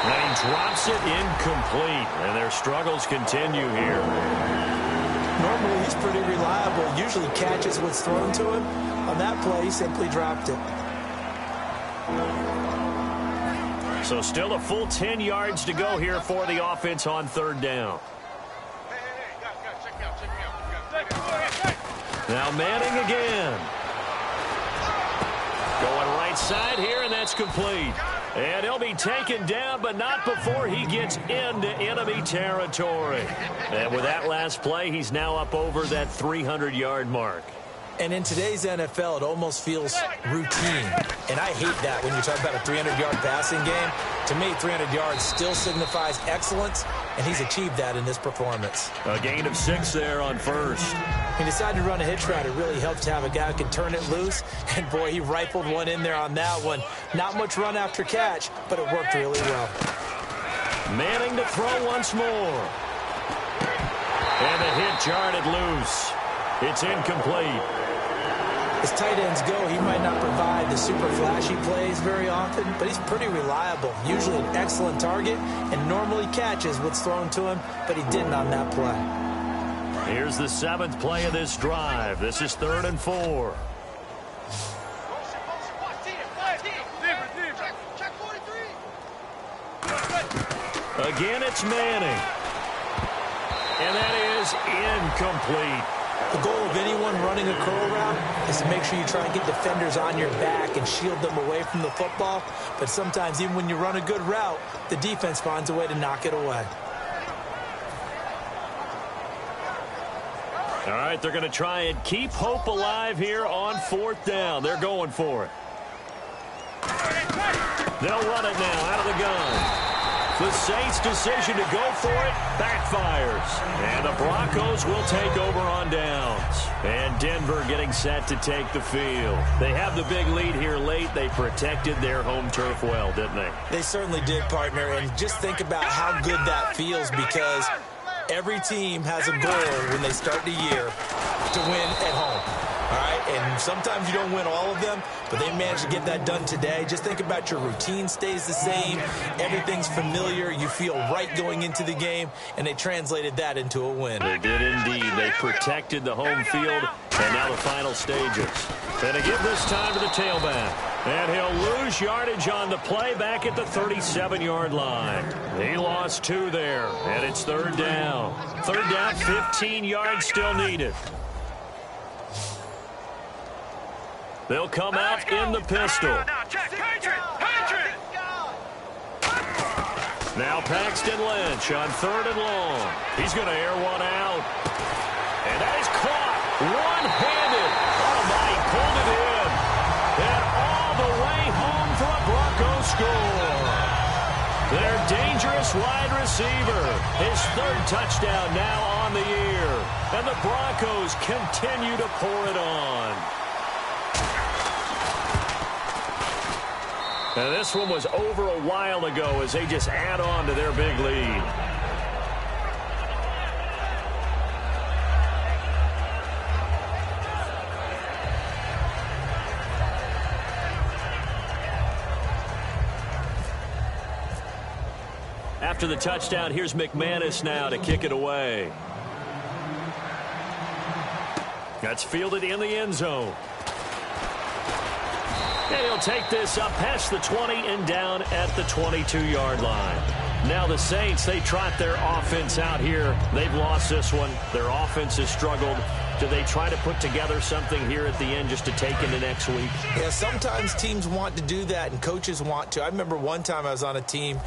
And he drops it incomplete. And their struggles continue here. Normally, he's pretty reliable. Usually catches what's thrown to him. On that play, he simply dropped it. So still a full 10 yards to go here for the offense on third down. Now Manning again. Going right side here, and that's complete. And he'll be taken down, but not before he gets into enemy territory. And with that last play, he's now up over that 300-yard mark. And in today's NFL, it almost feels routine. And I hate that when you talk about a 300-yard passing game. To me, 300 yards still signifies excellence, and he's achieved that in this performance. A gain of 6 there on first. He decided to run a hitch route. It really helps to have a guy who can turn it loose. And, boy, he rifled one in there on that one. Not much run after catch, but it worked really well. Manning to throw once more. And the hit jarred it loose. It's incomplete. As tight ends go, he might not provide the super flashy plays very often, but he's pretty reliable. Usually an excellent target and normally catches what's thrown to him, but he didn't on that play. Here's the 7th play of this drive. This is 3rd and 4. Again, it's Manning. And that is incomplete. The goal of anyone running a curl route is to make sure you try and get defenders on your back and shield them away from the football. But sometimes even when you run a good route, the defense finds a way to knock it away. All right, they're going to try and keep hope alive here on 4th down. They're going for it. They'll run it now out of the gun. The Saints' decision to go for it backfires. And the Broncos will take over on downs. And Denver getting set to take the field. They have the big lead here late. They protected their home turf well, didn't they? They certainly did, partner. And just think about how good that feels because every team has a goal when they start the year to win at home. All right, and sometimes you don't win all of them, but they managed to get that done today. Just think about your routine stays the same. Everything's familiar. You feel right going into the game, and they translated that into a win. They did indeed. They protected the home field, and now the final stages. And to give this time to the tailback. And he'll lose yardage on the play back at the 37-yard line. He lost 2 there, and it's 3rd down. 3rd down, 15 yards still needed. They'll come out in the pistol. Now Paxton Lynch on 3rd and long. He's going to air one out. And that is caught one-handed. Oh, my, he pulled it in. And all the way home for a Broncos score. Their dangerous wide receiver. His third touchdown now on the year. And the Broncos continue to pour it on. And this one was over a while ago as they just add on to their big lead. After the touchdown, here's McManus now to kick it away. That's fielded in the end zone. And he'll take this up past the 20 and down at the 22-yard line. Now the Saints, they trot their offense out here. They've lost this one. Their offense has struggled. Do they try to put together something here at the end just to take into next week? Yeah, sometimes teams want to do that and coaches want to. I remember one time I was on a team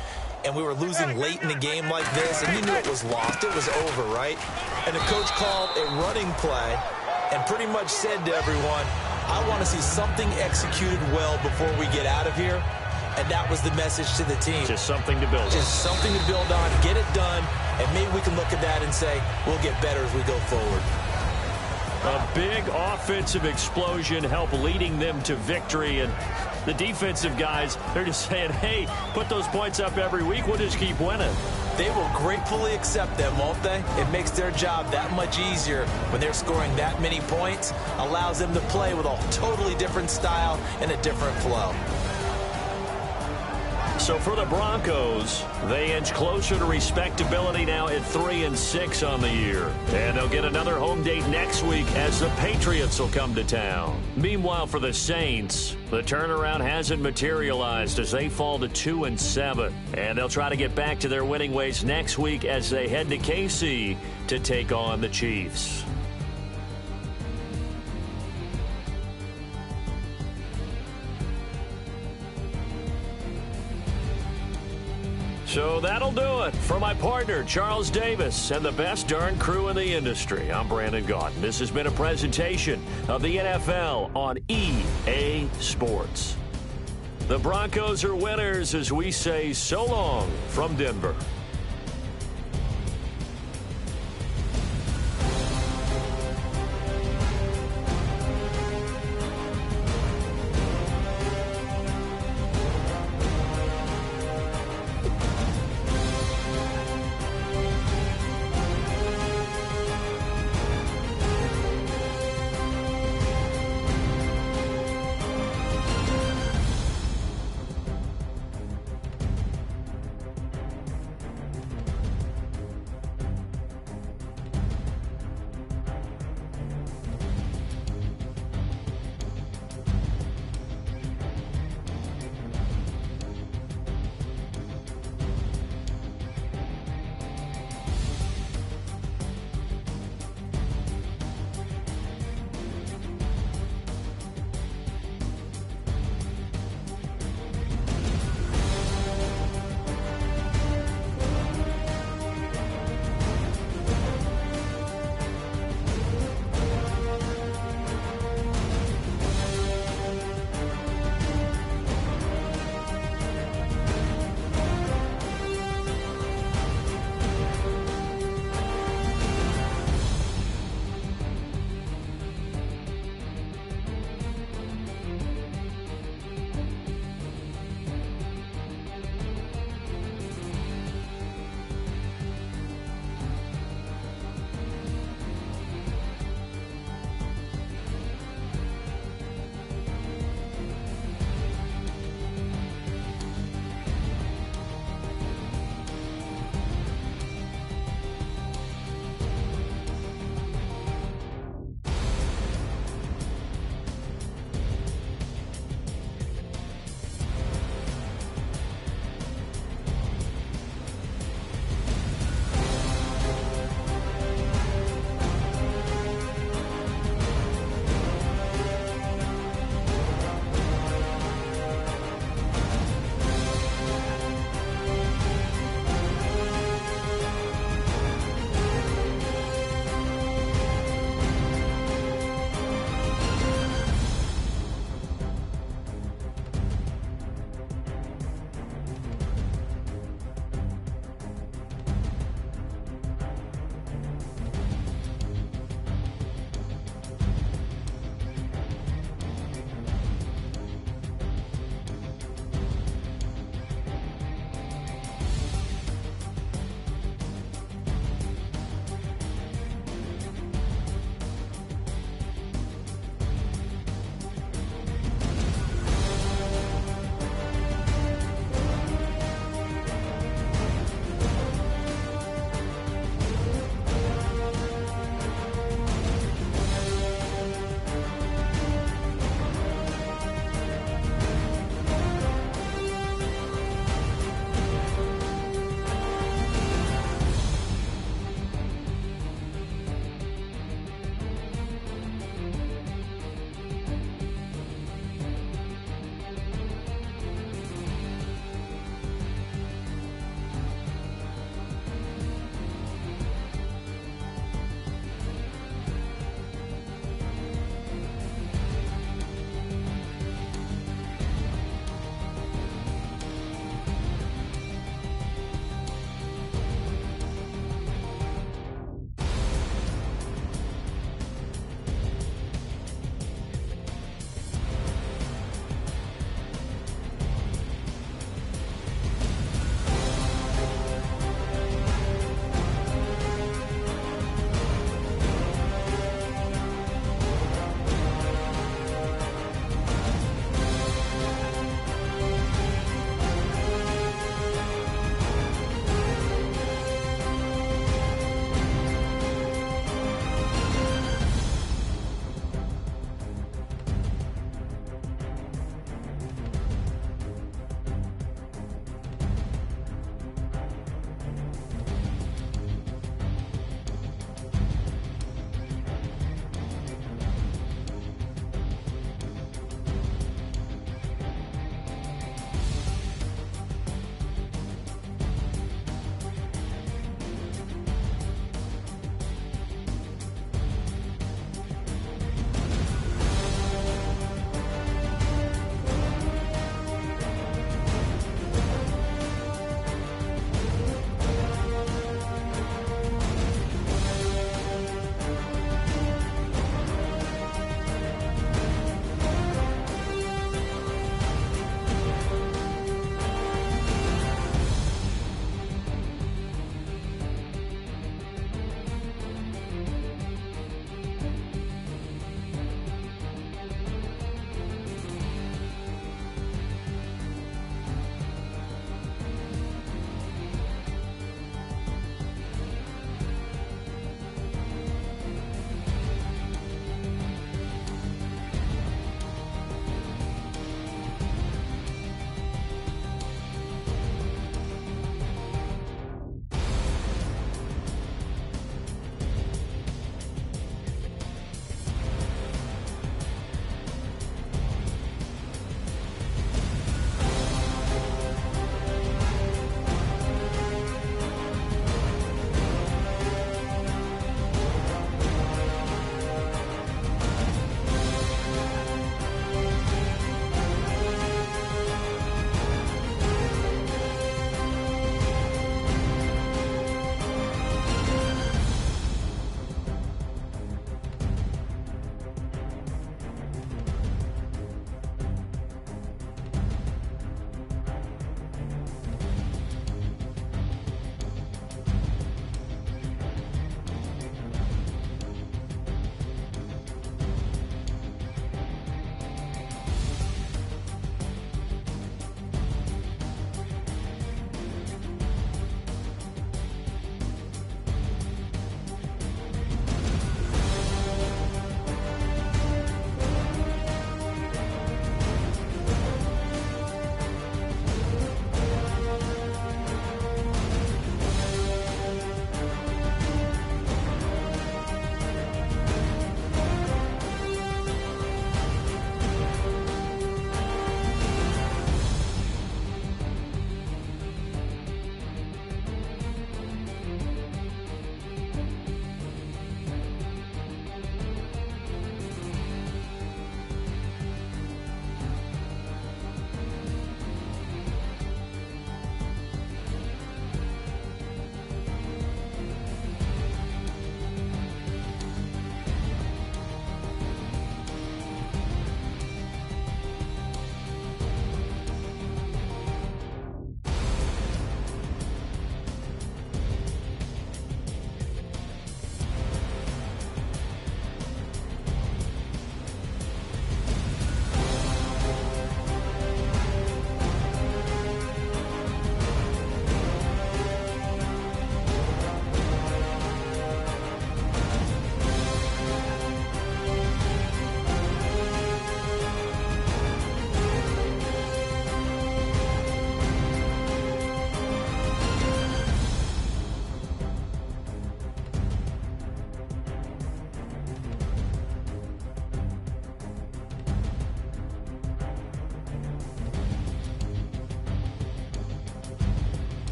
and we were losing late in the game like this, and you knew it was lost. It was over, right? And the coach called a running play and pretty much said to everyone, I want to see something executed well before we get out of here. And that was the message to the team. Just something to build on. Just something to build on, get it done, and maybe we can look at that and say, we'll get better as we go forward. A big offensive explosion helped leading them to victory. And the defensive guys, they're just saying, hey, put those points up every week. We'll just keep winning. They will gratefully accept them, won't they? It makes their job that much easier when they're scoring that many points. Allows them to play with a totally different style and a different flow. So for the Broncos, they inch closer to respectability now at 3-6 on the year. And they'll get another home date next week as the Patriots will come to town. Meanwhile, for the Saints, the turnaround hasn't materialized as they fall to 2-7. And they'll try to get back to their winning ways next week as they head to KC to take on the Chiefs. So that'll do it. For my partner, Charles Davis, and the best darn crew in the industry, I'm Brandon Gaudin. This has been a presentation of the NFL on EA Sports. The Broncos are winners as we say so long from Denver.